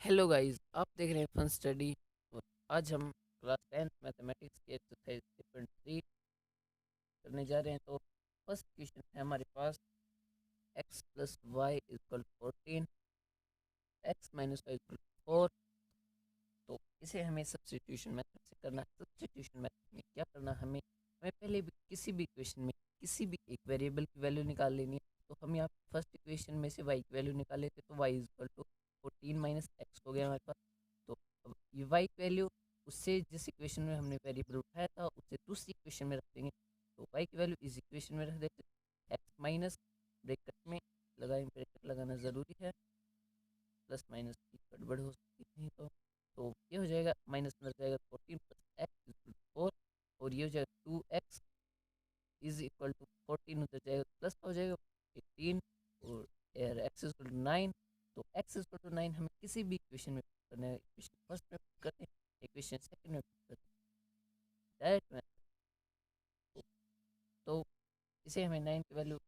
Hello guys, आप देख रहे हैं फन स्टडी। और आज हम क्लास 10th मैथमेटिक्स की एक्सरसाइज 3.3 करने जा रहे हैं। तो फर्स्ट क्वेश्चन है हमारे पास, x plus y equal 14, x minus y equal 4। तो इसे हमें सब्स्टिट्यूशन मेथड से करना है। सब्स्टिट्यूशन मेथड में क्या करना है, हमें हमें पहले भी किसी भी इक्वेशन में किसी भी एक वेरिएबल की वैल्यू निकाल लेनी है। तो हम यहाँ फर्स्ट इक्वेशन में से y की वैल्यू निकाले थे, तो y equal to 14 minus x हो गया हमारे पास। तो अब ये y की वैल्यू उससे जिस इक्वेशन में हमने वेरिएबल उठाया था उससे दूसरी इक्वेशन में रख देंगे। तो y की वैल्यू इस इक्वेशन में रख देते हैं। एक्स माइनस ब्रैकेट में लगाएंगे, ब्रैकेट लगाना ज़रूरी है, प्लस माइनस की गड़बड़ हो सकती है। तो ये हो जाएगा, माइनस अंदर जाएगा 14 प्लस एक्स इक्वल 4, और ये हो जाएगा 2x इज इक्वल टू 14 उधर जाएगा प्लस हो जाएगा 18, और एक्स इक्वल टू 9। तो एक्स इक्वल टू 9 हमें किसी भी इक्वेशन में put करना है। इक्वेशन फर्स्ट में put करते हैं, इक्वेशन सेकंड में put करते हैं, डायरेक्ट में। तो इसे हमें 9 की वैल्यू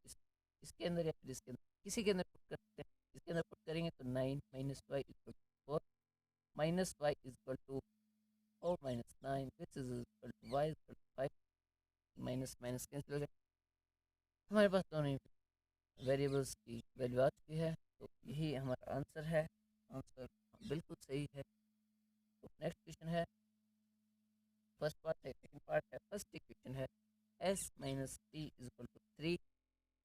इसके अंदर या फिर इसके अंदर किसी के अंदर पुट करते हैं। इसके अंदर पुट करेंगे तो 9 minus y equal to 4, minus y equal to 4 minus 9 which is equal to y equal to 5। Minus minus cancel हो जाए, हमारे पास दोनों वेरिएबल्स की वैल्यू आ चुकी है। तो यही हमारा आंसर है। आंसर बिल्कुल सही है। तो नेक्स्ट क्वेश्चन है, फर्स्ट पार्ट है, सेकंड पार्ट है। फर्स्ट इक्वेशन है s minus t is equal to 3,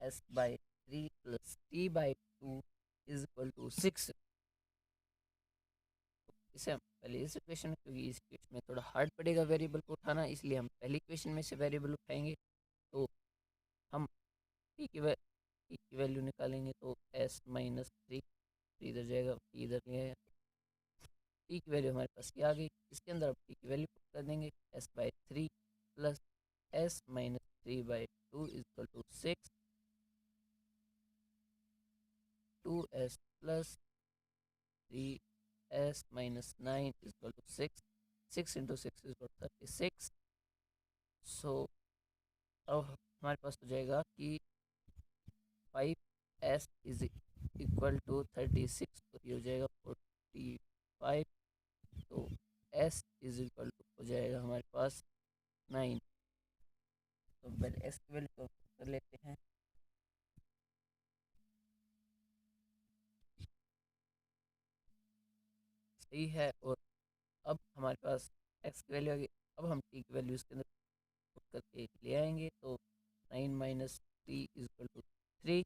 s by 3 plus t by 2 is equal to 6। इसे हम पहले इस इक्वेशन में, क्योंकि इस इक्वेशन में थोड़ा हार्ड पड़ेगा वेरिएबल को उठाना, इसलिए हम पहली इक्वेशन में से वेरिएबल उठाएंगे। तो हम t की वैल्यू निकालेंगे, तो s माइनस 3 इधर जाएगा, t इधर ले आया, टी की वैल्यू हमारे पास ये आ गई। इसके अंदर अब टी की वैल्यू पुट कर देंगे, s by 3 plus s minus 3/2 equal to 6, 2s plus 3s minus 9 equal to 6, 6 into 6 equal to 36। So अब हमारे पास हो जाएगा कि 5s इज इक्वल टू 36, और ये हो जाएगा 45। तो s इज इक्वल टू हो जाएगा हमारे पास 9। तो पहले एस की वैल्यू कर लेते हैं। सही है। और अब हमारे पास एक्स की वैल्यू आ गई। अब हम टी की वैल्यू इसके अंदर पुट करके ले आएंगे। तो 9 minus t equal to 3,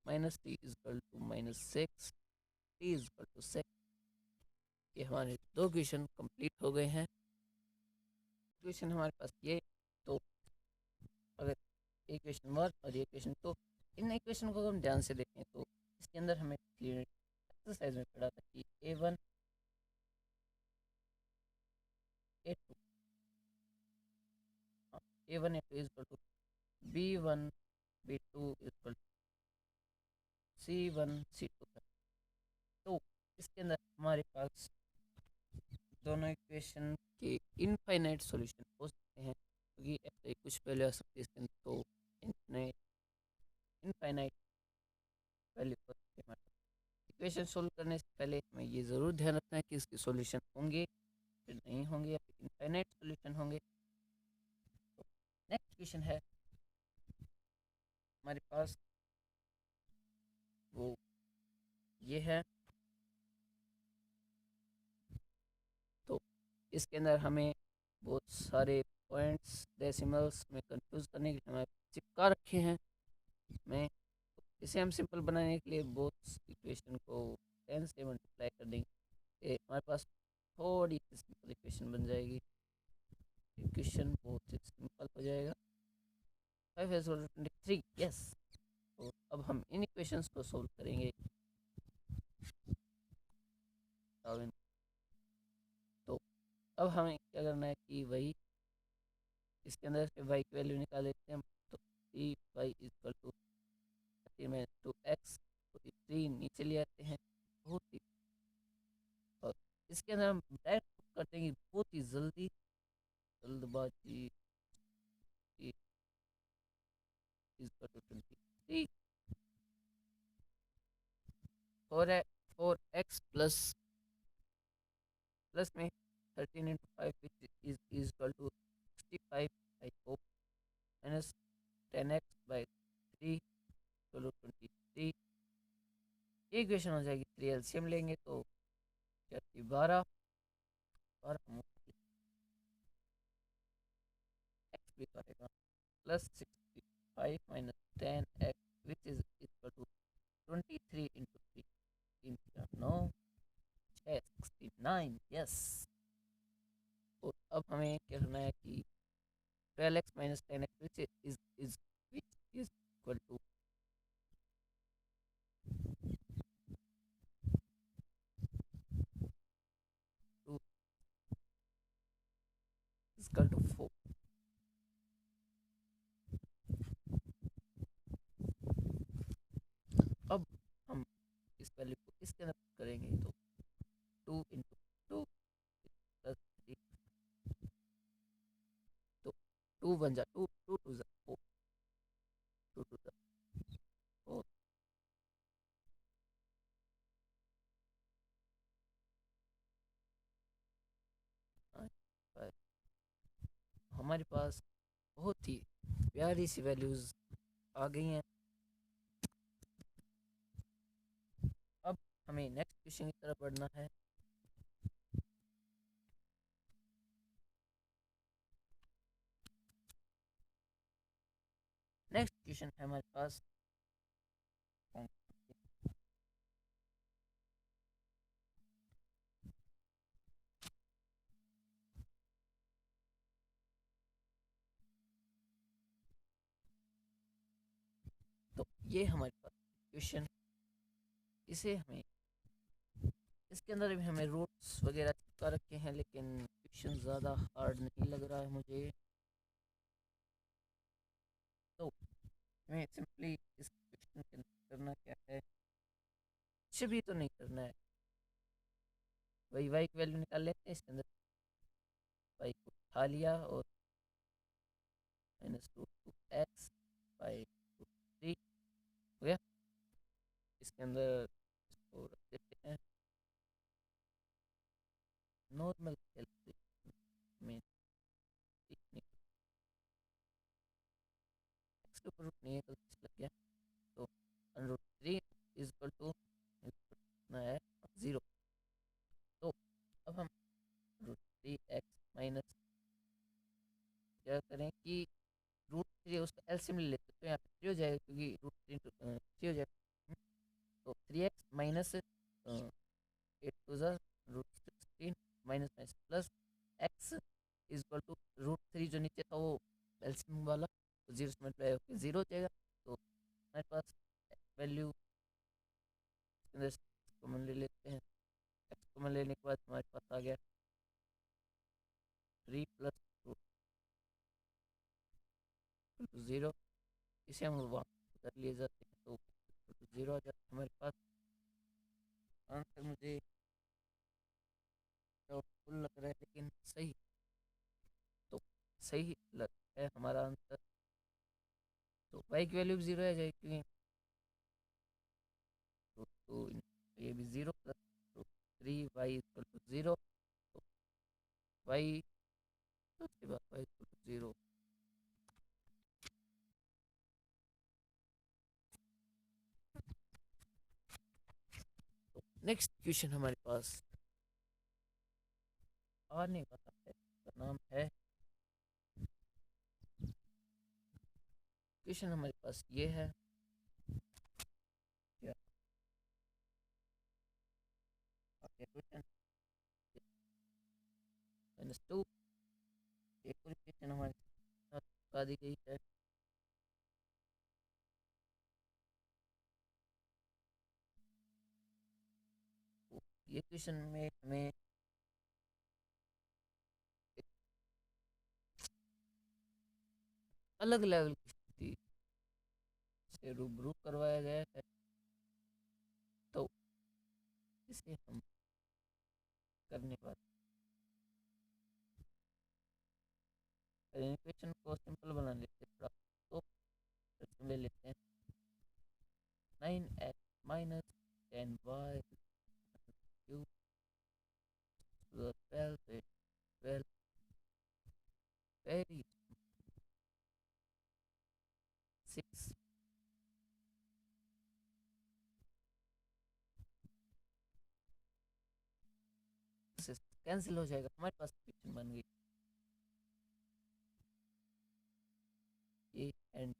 minus t equal to -6, t equal to 6। ये हमारे दो क्वेश्चन कंप्लीट हो गए हैं। क्वेश्चन हमारे पास ये, तो अगर एक क्वेश्चन 1 और ये क्वेश्चन 2, इन इक्वेशन को हम ध्यान से देखें तो इसके अंदर हमें एक्सरसाइज में पढ़ा था कि A1 A2, A1 A2 is equal to B1 B2 is equal C1 C2 तक। तो इसके अंदर हमारे पास दोनों इक्वेशन के इनफाइनाइट सॉल्यूशन हो सकते हैं, क्योंकि ऐसे कुछ वैल्यू आ सकती है इसके अंदर। तो इनफाइनाइट इनफाइनाइट वैल्यू हो सकती है हमारे पास। इक्वेशन सोल्व करने से पहले हमें ये ज़रूर ध्यान रखना है कि इसके सॉल्यूशन होंगे फिर नहीं होंगे, या फिर इनफाइनाइट सॉल्यूशन होंगे। तो नेक्स्ट क्वेश्चन है हमारे पास, वो ये है। तो इसके अंदर हमें बहुत सारे पॉइंट्स डेसिमल्स में कंफ्यूज करने के लिए हमें चिपका रखे हैं। मैं इसे हम सिंपल बनाने के लिए बोथ इक्वेशन को 10 से मल्टीप्लाई कर देंगे। हमारे पास थोड़ी सी सिंपल इक्वेशन बन जाएगी। इक्वेशन बहुत ही सिंपल हो जाएगा, 5 23। यस। तो अब हम इन इक्वेशंस को सोल्व करेंगे। तो अब हमें क्या करना है कि वही इसके अंदर से y की वैल्यू निकाल लेते हैं हम। तो E Y equal to 2x, 3 नीचे ले आते हैं बहुत ही। और इसके अंदर हम डायरेक्ट पुट कर देंगे बहुत ही जल्दबाजी equal to 23, 4x plus plus में 13 into 5 which is equal to 65/4 minus 10x/3 चलो 23। ये इक्वेशन हो जाएगी। 3 एलसीएम लेंगे तो क्या थी 12 एक्स भी करेगा plus 65 minus 10x which is equal to 23 into 3 3 9 6 69 yes. और अब हमें क्या करना है कि 12x minus 10x which is equal to 2 equal to 4। अब हम इस वैल्यू को इसके अंदर करेंगे तो 2 into 2 प्लस 3 तो 2 बन जा 2 2 2 4 2 2 4 हमारे पास बहुत ही प्यारी सी वैल्यूज आ गई हैं। अब हमें नेक्स्ट क्वेश्चन की तरफ बढ़ना है। नेक्स्ट क्वेश्चन है हमारे पास तो ये हमारे पास क्वेश्चन इसे हमें इसके अंदर भी हमें रूट्स वगैरह चिपका रखे हैं लेकिन क्वेश्चन ज़्यादा हार्ड नहीं लग रहा है मुझे। तो हमें सिंपली इस क्वेश्चन के अंदर करना क्या है, कुछ भी तो नहीं करना है। वही वाई की वैल्यू निकाल लेते हैं इसके अंदर। वाई को उठा लिया और -2x/3 हो गया। इसके अंदर इसको रख देते हैं नॉर्मल कैलकुलेशन में। एक्स के ऊपर रूट नहीं है गलती से लग गया तो √3 इज इक्वल टू कितना है 0। तो अब हम √3x माइनस क्या करें कि √3 उसका एलसीएम ले लेते तो यहाँ पे 3 हो जाएगा क्योंकि √3 3 हो जाएगा। तो 3x minus 8 2 √16 minus minus plus x is equal to √3 जो नीचे था वो एलसीएम वाला तो 0 से मल्टीप्लाई होकर 0 हो जाएगा। तो हमारे पास वैल्यू कॉमन ले लेते हैं। एक्स कॉमन लेने के बाद हमारे पास आ गया 3 प्लस 0। इसे हम वहाँ कर लिए जाते हैं तो 0 आ जाता है हमारे पास। आंसर मुझे डाउटफुल लग रहा है लेकिन सही तो सही लग है हमारा आंसर। तो वाई की वैल्यू भी 0 आ जाएगी क्योंकि तो ये भी 0 प्लस 3y इक्वल टू 0। तो वाई उसके बाद y equal to 0। Next question हमारे पास आने वाला है, इसका नाम है क्वेश्चन हमारे पास ये है क्या क्वेश्चन -2 एक और क्वेश्चन हमारे साथ बता दी गई है। तो ये क्वेश्चन में हमें अलग लेवल की स्थिति से रूबरू करवाया गया है। तो इसे हम करने के बाद क्वेश्चन को सिंपल बना लेते हैं थोड़ा। तो ले लेते हैं 9x minus 10y cube cancel हो जाएगा, हमारे पास इक्वेशन बन गई ये एंड।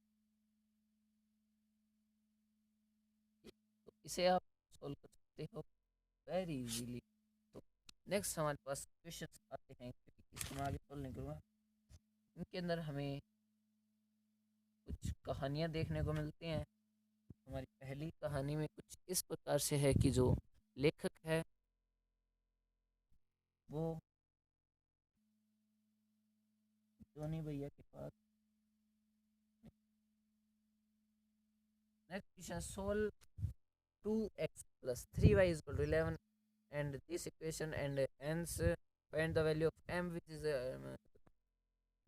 तो इसे आप सॉल्व कर सकते हो वेरी इजीली। तो नेक्स्ट हमारे पास क्वेश्चन आते हैं, क्योंकि इसको मैं आगे सॉल्व नहीं करूँगा। इनके अंदर हमें कुछ कहानियाँ देखने को मिलती हैं। हमारी पहली कहानी में कुछ इस प्रकार से है कि जो लेखक है वो जोनी भैया के पास next question solve 2x plus 3y is equal to 11 and this equation and hence find the value of m which is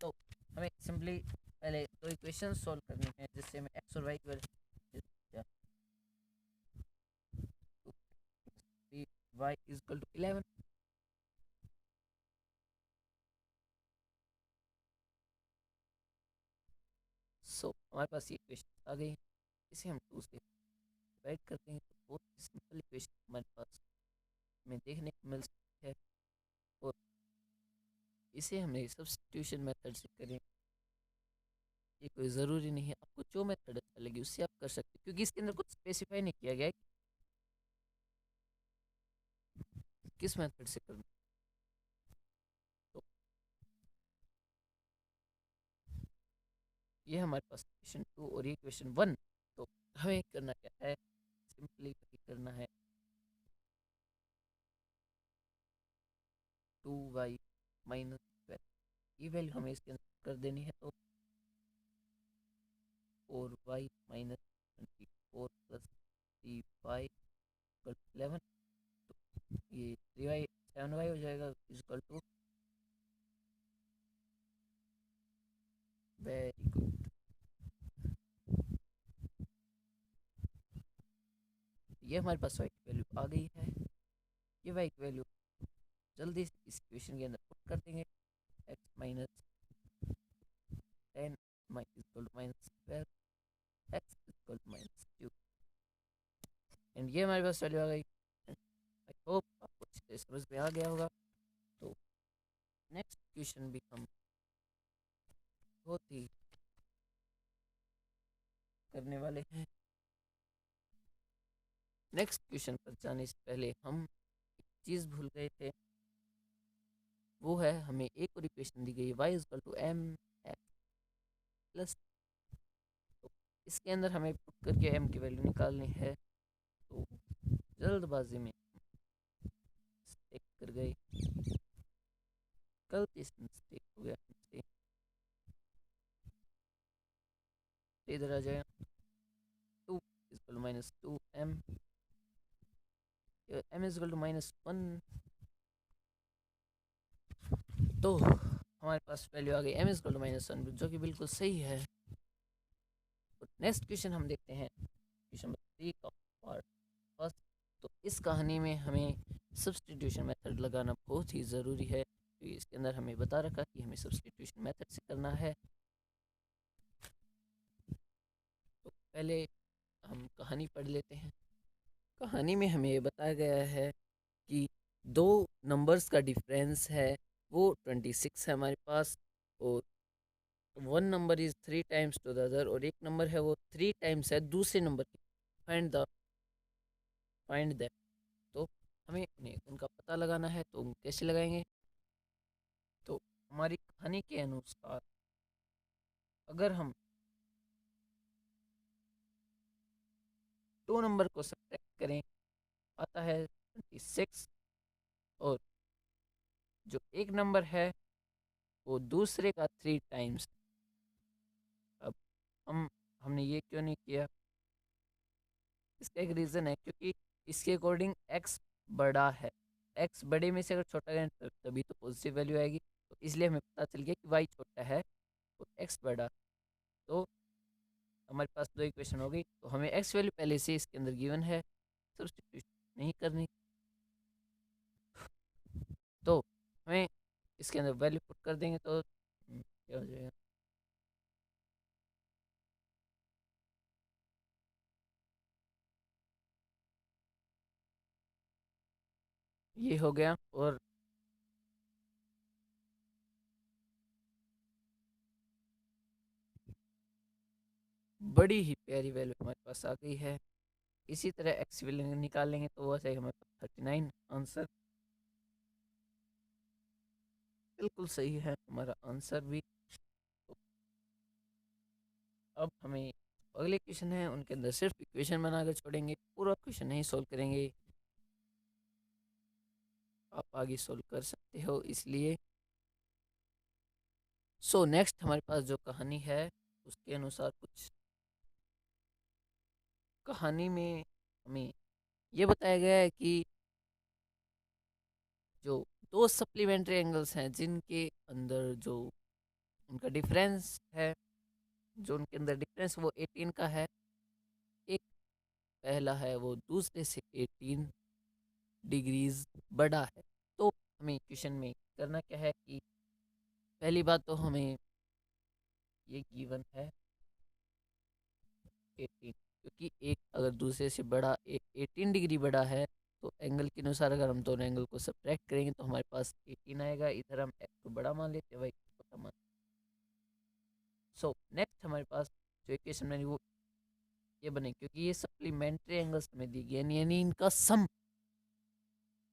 तो हमें सिंपली पहले दो इक्वेशन सॉल्व करनी है जिससे हमें x और y की value y is equal to 11। सो हमारे पास ये इक्वेशन आ गई, इसे हम 2 से डिवाइड करते हैं तो बहुत ही सिंपल इक्वेशन हमारे पास हमें देखने को मिल सकती है। और इसे हमें सब्स्टिट्यूशन मेथड से करें, ये कोई ज़रूरी नहीं है, आपको जो मेथड अच्छा लगे उससे आप कर सकते हैं, क्योंकि इसके अंदर कुछ स्पेसिफाई नहीं किया गया है कि किस मेथड से करना। तो ये हमारे पास क्वेश्चन 2 और ये क्वेश्चन 1। तो हमें करना क्या है, सिंपली करना है 2y माइनस 12, ये वैल्यू हमें इसके अंदर कर देनी है। तो 4y माइनस 24 प्लस 3y 11, तो ये 3y 7y हो जाएगा इक्वल टू, वेरी गुड। ये हमारे पास y की वैल्यू आ गई है, ये y की वैल्यू जल्दी से इस इक्वेशन के अंदर पुट कर देंगे। x minus 10 equal to minus 12 x equal to minus 2 and ये हमारे पास वैल्यू आ गई। आई होप आपको अच्छे से समझ में आ गया होगा। तो नेक्स्ट क्वेश्चन भी हम बहुत ही करने वाले हैं। नेक्स्ट क्वेश्चन पर जाने से पहले हम एक चीज़ भूल गए थे, वो है हमें एक और इक्वेशन दी गई y equal to m x plus, तो इसके अंदर हमें पुट करके m की वैल्यू निकालनी है। तो जल्दबाजी में मिस्टेक कर गए, गलती से मिस्टेक हो गया हमसे, इधर आ जाए 2 equal minus 2m, m equal to minus 1। तो हमारे पास वैल्यू आ गई m इक्वल टू माइनस 1, जो कि बिल्कुल सही है। तो नेक्स्ट क्वेश्चन हम देखते हैं, क्वेश्चन नंबर 3 का पार्ट फर्स्ट। तो इस कहानी में हमें सब्स्टिट्यूशन मेथड लगाना बहुत ही ज़रूरी है, क्योंकि इसके अंदर हमें बता रखा कि हमें सब्स्टिट्यूशन मेथड से करना है। तो पहले हम कहानी पढ़ लेते हैं। कहानी में हमें बताया गया है कि दो नंबर्स का डिफरेंस है वो 26 है हमारे पास, और one number is 3 times to the other, और एक नंबर है वो 3 टाइम्स है दूसरे नंबर की। Find that. तो हमें उन्हें उनका पता लगाना है, तो कैसे लगाएंगे। तो हमारी कहानी के अनुसार अगर हम दो नंबर को सब्ट्रैक्ट करें आता है 26, और जो एक नंबर है वो दूसरे का 3 टाइम्स। अब हमने ये क्यों नहीं किया, इसका एक रीज़न है, क्योंकि इसके अकॉर्डिंग x बड़ा है, x बड़े में से अगर छोटा है तभी तो पॉजिटिव वैल्यू आएगी। तो इसलिए हमें पता चल गया कि y छोटा है तो x बड़ा। तो हमारे पास दो इक्वेशन हो गई, तो हमें x वैल्यू पहले से इसके अंदर गिवन है, सब्स्टिट्यूशन नहीं करनी। तो हमें इसके अंदर वैल्यू पुट कर देंगे तो क्या हो जाएगा, ये हो गया। और बड़ी ही प्यारी वैल्यू हमारे पास आ गई है। इसी तरह एक्स की वैल्यू निकालेंगे तो वो जाएगा हमारे पास 39। आंसर बिल्कुल सही है हमारा आंसर भी। तो अब हमें अगले क्वेश्चन है, उनके अंदर सिर्फ इक्वेशन बनाकर छोड़ेंगे, पूरा क्वेश्चन नहीं सोल्व करेंगे। आप आगे सोल्व कर सकते हो इसलिए। सो नेक्स्ट हमारे पास जो कहानी है उसके अनुसार कुछ कहानी में हमें ये बताया गया है कि जो दो सप्लीमेंट्री एंगल्स हैं जिनके अंदर जो उनका डिफरेंस है, जो उनके अंदर डिफरेंस वो 18 का है। एक पहला है वो दूसरे से 18 डिग्रीज बड़ा है। तो हमें क्वेश्चन में करना क्या है कि पहली बात तो हमें ये गिवन है 18, क्योंकि एक अगर दूसरे से बड़ा 18 डिग्री बड़ा है तो एंगल के अनुसार अगर हम दोनों एंगल को सब्ट्रैक्ट करेंगे तो हमारे पास 18 आएगा। इधर हम एक्स को बड़ा मान लेते हैं, वाई को छोटा मान। सो नेक्स्ट हमारे पास जो इक्वेशन बनी वो ये बने, क्योंकि ये सप्लीमेंट्री एंगल्स हमें दी गई यानी इनका सम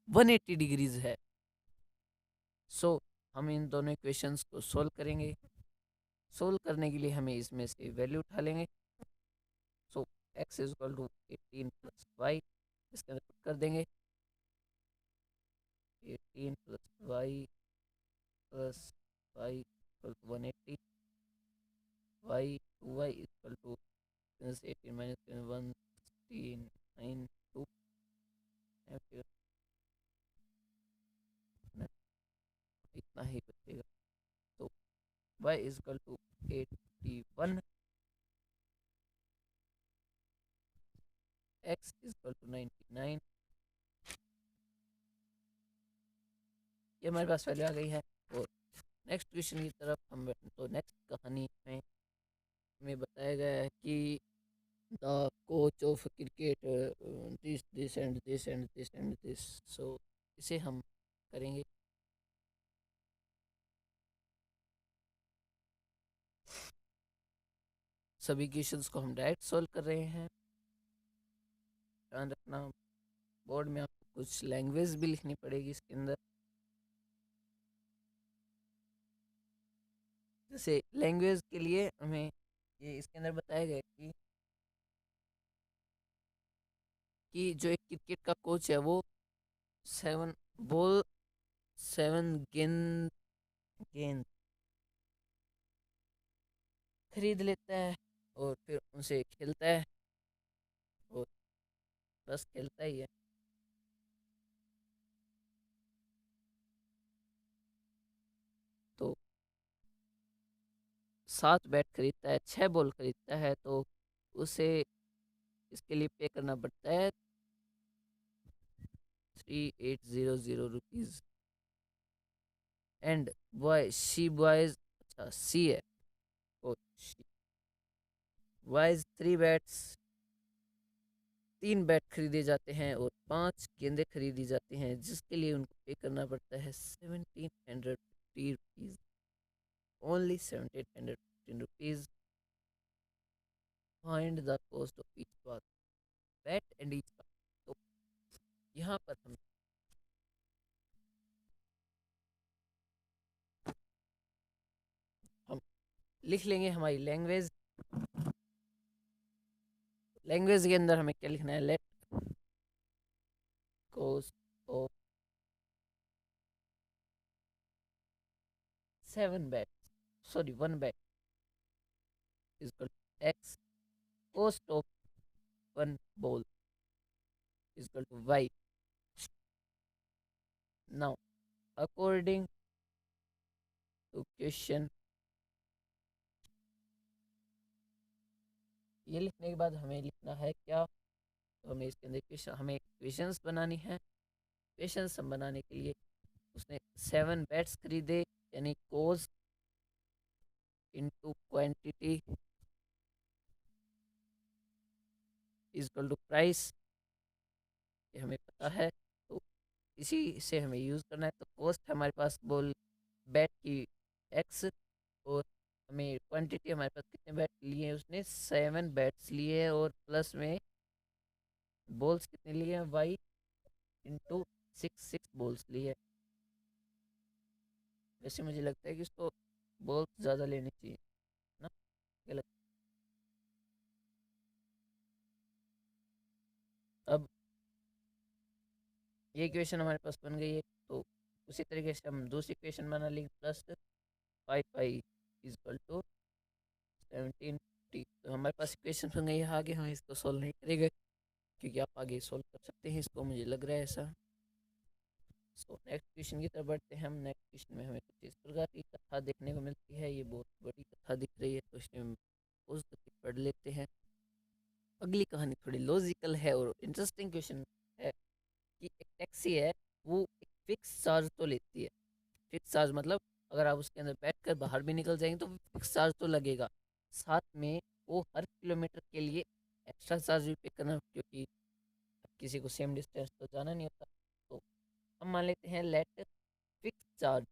180 डिग्रीज है। सो हम इन दोनों इक्वेशंस को सोल्व करेंगे। सोल्व करने के लिए हमें इसमें से वैल्यू उठा लेंगे। So x is equal to 18 plus y, इसके अंदर पुट कर देंगे 18 plus y equal to 180, y 2y equal to 18 minus 116 9 2 इतना ही बचेगा। तो y is equal to 81, x is equal to 99। ये हमारे पास वैल्यू आ गई है। और नेक्स्ट क्वेश्चन की तरफ हम बढ़ते हैं। तो नेक्स्ट कहानी में हमें बताया गया है कि the coach of cricket this and this and this and this. So इसे हम करेंगे। सभी क्वेश्चंस को हम डायरेक्ट सॉल्व कर रहे हैं। ध्यान रखना बोर्ड में आपको कुछ लैंग्वेज भी लिखनी पड़ेगी इसके अंदर। जैसे लैंग्वेज के लिए हमें ये इसके अंदर बताया गया कि जो एक क्रिकेट का कोच है वो 7 बॉल 7 गेंद गेंद खरीद लेता है और फिर उनसे खेलता है और बस खेलता ही है। तो 7 बैट खरीदता है, 6 बॉल खरीदता है, तो उसे इसके लिए पे करना पड़ता है 3800 rupees. And boy she boys, अच्छा सी है, और बॉयज 3 बैट्स, 3 बैट खरीदे जाते हैं और 5 गेंदें खरीदी जाती हैं, जिसके लिए उनको पे करना पड़ता है 1750 rupees. Only 1715 rupees. Find the cost of each बात बैट एंड ईच बात। तो यहाँ पर हम लिख लेंगे हमारी लैंग्वेज। लैंग्वेज के अंदर हमें क्या लिखना है, let cost of 7 bat, sorry 1 bat is equal to x, cost of 1 ball is equal to y. Now according to question, ये लिखने के बाद हमें लिखना है क्या, तो हमें इसके अंदर क्वेश्चन, हमें क्वेश्चंस बनानी है। क्वेश्चंस हम बनाने के लिए उसने 7 बैट्स खरीदे यानी cost into quantity is equal to price, ये हमें पता है। तो इसी से हमें यूज़ करना है। तो कॉस्ट हमारे पास बॉल बैट की एक्स, और हमें क्वांटिटी हमारे पास कितने बैट लिए हैं, उसने 7 बैट्स लिए हैं और प्लस में बॉल्स कितने लिए हैं, वाई इंटू 6 बॉल्स लिए हैं। वैसे मुझे लगता है कि उसको बॉल्स ज़्यादा लेनी चाहिए ना, क्या लगता है? अब ये इक्वेशन हमारे पास बन गई है, तो उसी तरीके से हम दूसरी इक्वेशन बना लेंगे, प्लस 5 पाई इजकल टू 17 तो हमारे पास इक्वेशन बन गई है। आगे हम इसको सोल्व नहीं करेंगे क्योंकि आप आगे सोल्व कर सकते हैं इसको, मुझे लग रहा है ऐसा। सो नेक्स्ट क्वेश्चन की तरफ बढ़ते हैं हम। नेक्स्ट क्वेश्चन में हमें कुछ इस प्रकार की कथा देखने को मिलती है, ये बहुत बड़ी कथा दिख रही है, तो इसमें हम उस पढ़ लेते हैं। अगली कहानी थोड़ी लॉजिकल है और इंटरेस्टिंग क्वेश्चन है कि एक टैक्सी है, वो एक फिक्स चार्ज तो लेती है। फिक्स चार्ज मतलब अगर आप उसके अंदर बैठ कर बाहर भी निकल जाएंगे तो फिक्स चार्ज तो लगेगा, साथ में वो हर किलोमीटर के लिए एक्स्ट्रा चार्ज भी पे करना, क्योंकि किसी को सेम डिस्टेंस तो जाना नहीं होता। तो हम मान लेते हैं लेट फिक्स चार्ज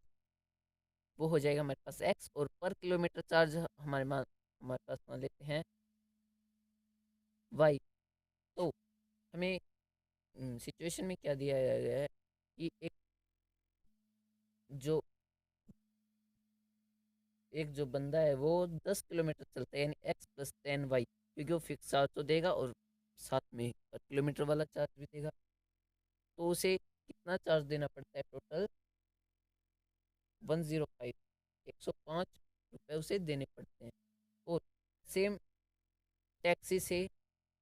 वो हो जाएगा हमारे पास एक्स, और पर किलोमीटर चार्ज हमारे पास मान लेते हैं वाई। तो हमें सिचुएशन में क्या दिया गया है कि जो एक जो बंदा है वो 10 किलोमीटर चलता है, यानी एक्स प्लस 10 वाई, क्योंकि वो फिक्स चार्ज तो देगा और साथ में पर किलोमीटर वाला चार्ज भी देगा। तो उसे कितना चार्ज देना पड़ता है टोटल, 105, 105 रुपये उसे देने पड़ते हैं। और सेम टैक्सी से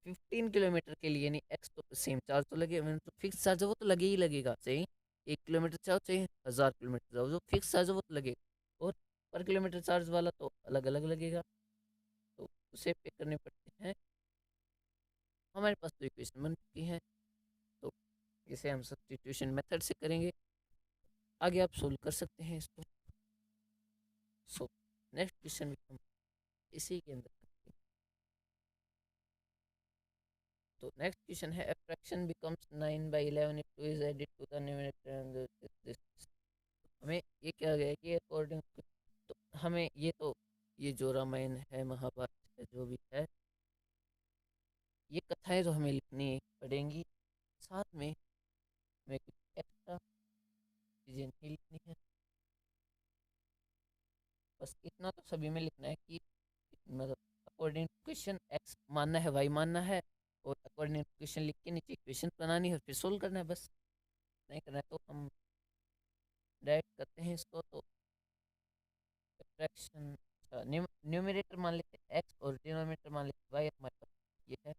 15 किलोमीटर के लिए, यानी एक्स तो सेम चार्ज तो लगे, मतलब तो फिक्स चार्ज है वो तो लगे ही लगेगा, चाहे 1 किलोमीटर चाहो चाहे 1000 किलोमीटर जाओ, जो फिक्स चार्ज है वो तो लगेगा। और पर किलोमीटर चार्ज वाला तो अलग अलग लगेगा, तो उसे पे करने पड़ते हैं। हमारे पास तो इक्वेशन बन चुकी है, तो इसे हम सब्स्टिट्यूशन मेथड से करेंगे। आगे आप सोल्व कर सकते हैं इसको। सो नेक्स्ट क्वेश्चन भी हम इसी के अंदर करेंगे। तो नेक्स्ट क्वेश्चन है, a fraction becomes 9/11 if 2 is added to the numerator and this। हमें ये क्या गया कि अकॉर्डिंग, तो हमें ये जो रामायण है महाभारत है जो भी है, ये कथाएं जो हमें लिखनी पड़ेंगी, साथ में हमें कुछ एक्स्ट्रा चीज़ें नहीं लिखनी है। बस इतना तो सभी में लिखना है कि मतलब अकॉर्डिंग टू क्वेश्चन एक्स मानना है, वाई मानना है, और अकॉर्डिंग टू क्वेश्चन लिख के नीचे इक्वेशन बनानी है, फिर सोल्व करना है बस। नहीं करना है तो हम डायरेक्ट करते हैं इसको। तो फ्रैक्शन न्यूमरेटर मान लेते हैं एक्स और डिनोमिनेटर मान लेते हैं वाई, हमारे पास ये है।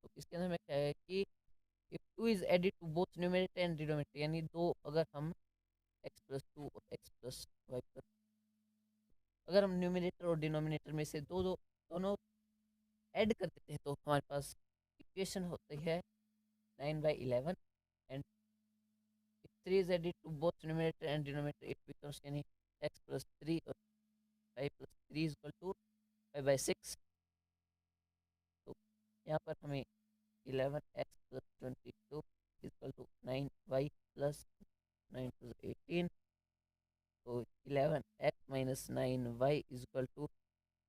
तो इसके अंदर में क्या है कि if 2 is added to both numerator and denominator, यानी दो अगर हम x+2 और x+y पर, अगर हम न्यूमरेटर और डिनोमिनेटर में से दोनों ऐड कर देते हैं तो हमारे पास इक्वेशन होती है 9/11, and if 3 is added to both numerator and denominator it becomes यानी x+3 और y+3 is equal to 5/6। तो यहाँ पर हमें 11x+22 is equal to 9y+9 to 18। तो 11x - 9y is equal to,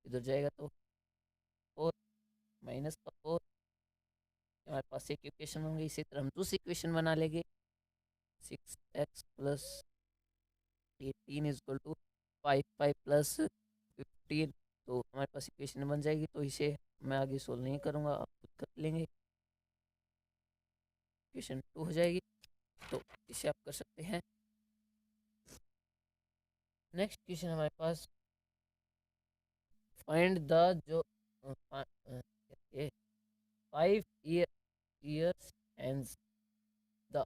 इधर जाएगा तो 4 माइनस का 4, हमारे पास एक इक्वेशन होंगी। इसी तरह हम दूसरी इक्वेशन बना लेंगे, 6x+18 is equal to 5 plus 15। तो हमारे पास इक्वेशन बन जाएगी, तो इसे मैं आगे सोल्व नहीं करूँगा, आप खुद कर लेंगे। इक्वेशन 2 हो जाएगी, तो इसे आप कर सकते हैं। नेक्स्ट क्वेश्चन हमारे पास, फाइंड द जो 5 years hence the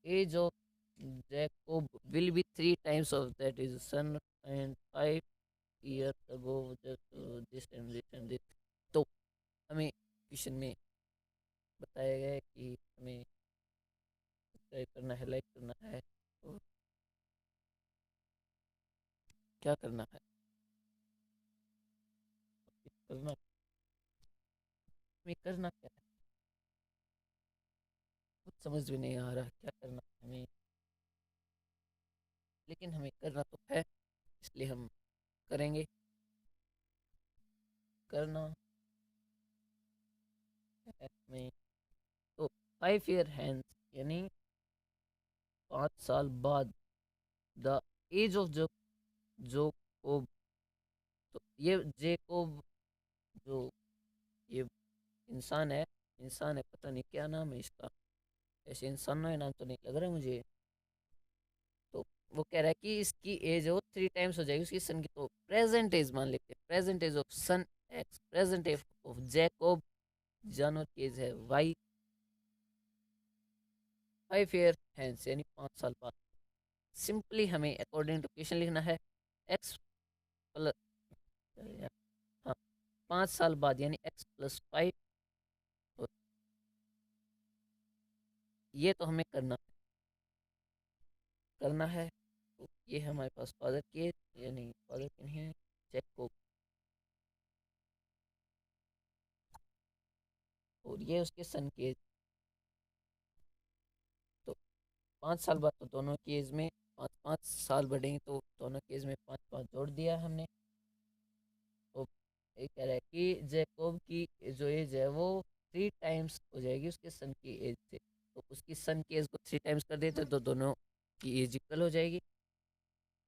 age of Jacob will be 3 times of that is son, and 5 years ago just this and this and this। तो हमें क्वेश्चन में बताया गया है कि हमें सब्सक्राइब करना है, लाइक करना है, तो क्या करना है, करना हमें करना क्या है, कुछ समझ भी नहीं आ रहा क्या करना है हमें, लेकिन हमें करना तो है, इसलिए हम करेंगे। करना में, तो 5 ईयर हैंस यानी 5 साल बाद, द एज ऑफ जो जोकोब, तो ये जेकोब जो ये इंसान है, पता नहीं क्या नाम है इसका, ऐसे इंसान है नाम तो नहीं लग रहा है मुझे। तो वो कह रहा है कि इसकी एज हो 3 टाइम्स हो जाएगी उसकी सन की, तो प्रेजेंट एज मान लेते हैं, present age of son x, present age of Jacob जानवर की एज है वाई, 5 ईयर हैंस यानी 5 साल बाद। सिंपली हमें अकॉर्डिंग टू क्वेश्चन लिखना है एक्स प्लस, हाँ 5 साल बाद यानी x+5, तो ये तो हमें करना है। तो ये है हमारे पास फादर के, यानी फादर के नहीं है, जैकोब, और ये उसके सन की एज। तो 5 साल बाद तो दोनों की एज में 5 5 साल बढ़ेंगे, तो दोनों की एज में 5 5 जोड़ दिया हमने। तो ये कह रहा है कि जैकोब की जो एज है वो 3 टाइम्स हो जाएगी उसके सन की एज से, तो उसकी सन की एज को 3 टाइम्स कर देते तो दोनों की एज इक्वल हो जाएगी।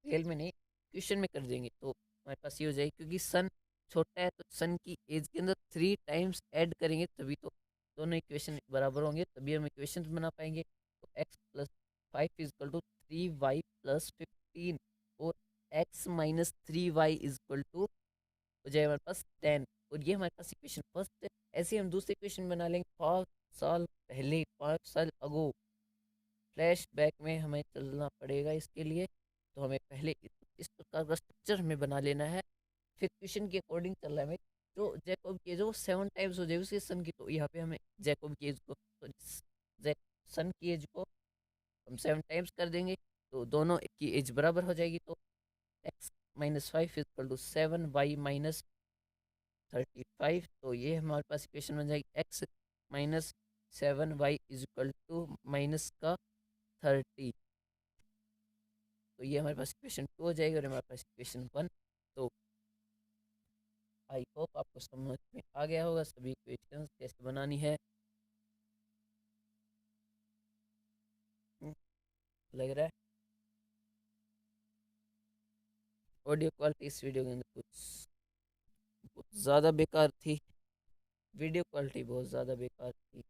रियल में नहीं, क्वेश्चन में कर देंगे तो हमारे पास ये हो जाएगी, क्योंकि सन छोटा है तो सन की एज के अंदर 3 टाइम्स ऐड करेंगे तभी तो दोनों इक्वेशन बराबर होंगे, तभी हम इक्वेशन बना पाएंगे। तो x+5 इजक्वल टू 3y+15, और x-3y इजक्वल टू हो जाए हमारे पास 10, और ये हमारे पास इक्वेशन फर्स्ट है। ऐसे हम दूसरे इक्वेशन बना लेंगे 5 साल पहले, 5 साल अगो, फ्लैश बैक में हमें चलना पड़ेगा इसके लिए। तो हमें पहले इस प्रकार का स्ट्रक्चर हमें बना लेना है, फिर क्वेश्चन के अकॉर्डिंग चल रहा है हमें। जो जैकोब की एज वो 7 टाइम्स हो जाएगी उसके सन की, तो यहाँ पे हमें जैकोब की एज को, सन की एज को हम 7 टाइम्स कर देंगे, तो दोनों की एज बराबर हो जाएगी। तो x-5 इक्वल टू 7y-35, तो ये हमारे पास इक्वेशन बन जाएगी x-7y इक्वल टू माइनस का 30। तो ये हमारे पास इक्वेशन 2 हो जाएगी, और हमारे पास इक्वेशन 1। तो आई होप आपको समझ में आ गया होगा सभी इक्वेशंस कैसे बनानी है। हम्म, लग रहा है ऑडियो क्वालिटी इस वीडियो के अंदर कुछ बहुत ज़्यादा बेकार थी, वीडियो क्वालिटी बहुत ज़्यादा बेकार थी,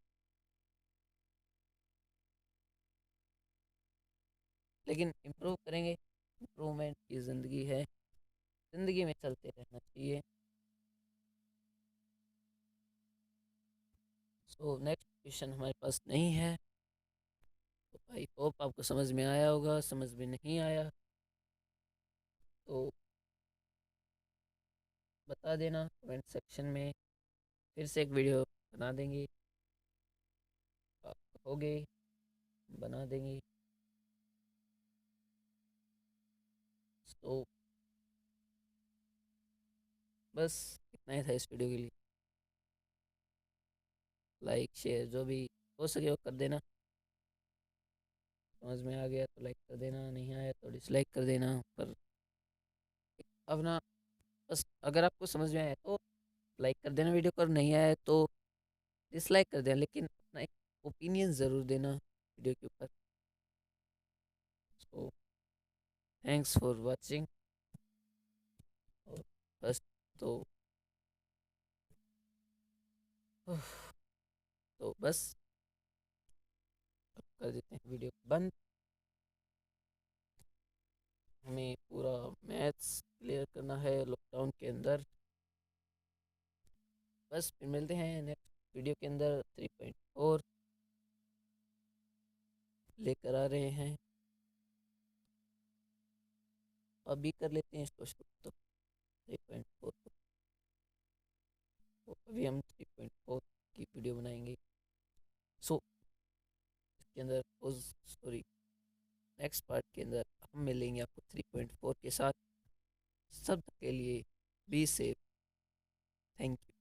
लेकिन इम्प्रूव करेंगे, इम्प्रूवमेंट की ज़िंदगी है, ज़िंदगी में चलते रहना चाहिए। सो नेक्स्ट क्वेश्चन हमारे पास नहीं है, तो आई होप आपको समझ में आया होगा। समझ में नहीं आया तो बता देना कमेंट सेक्शन में, फिर से एक वीडियो बना देंगे, आप कहोगे बना देंगे। तो बस इतना ही था इस वीडियो के लिए। लाइक शेयर जो भी हो सके वो कर देना, समझ में आ गया तो लाइक कर देना, नहीं आया तो डिसलाइक कर देना। पर अपना बस, अगर आपको समझ में आया तो लाइक कर देना वीडियो पर, नहीं आया तो डिसलाइक कर देना, लेकिन अपना एक ओपिनियन ज़रूर देना वीडियो के ऊपर। So thanks for watching. और बस, तो तो बस अब कर देते हैं वीडियो बंद। हमें पूरा मैथ्स क्लियर करना है लॉकडाउन के अंदर। बस फिर मिलते हैं नेक्स्ट वीडियो के अंदर। 3.4 लेकर आ रहे हैं, अभी कर लेते हैं इसको शुरू। तो 3.4, तो अभी हम 3.4 की वीडियो बनाएंगे। सो इसके अंदर सॉरी, नेक्स्ट पार्ट के अंदर हम मिलेंगे आपको 3.4 के साथ। सब के लिए बी सेफ, थैंक यू।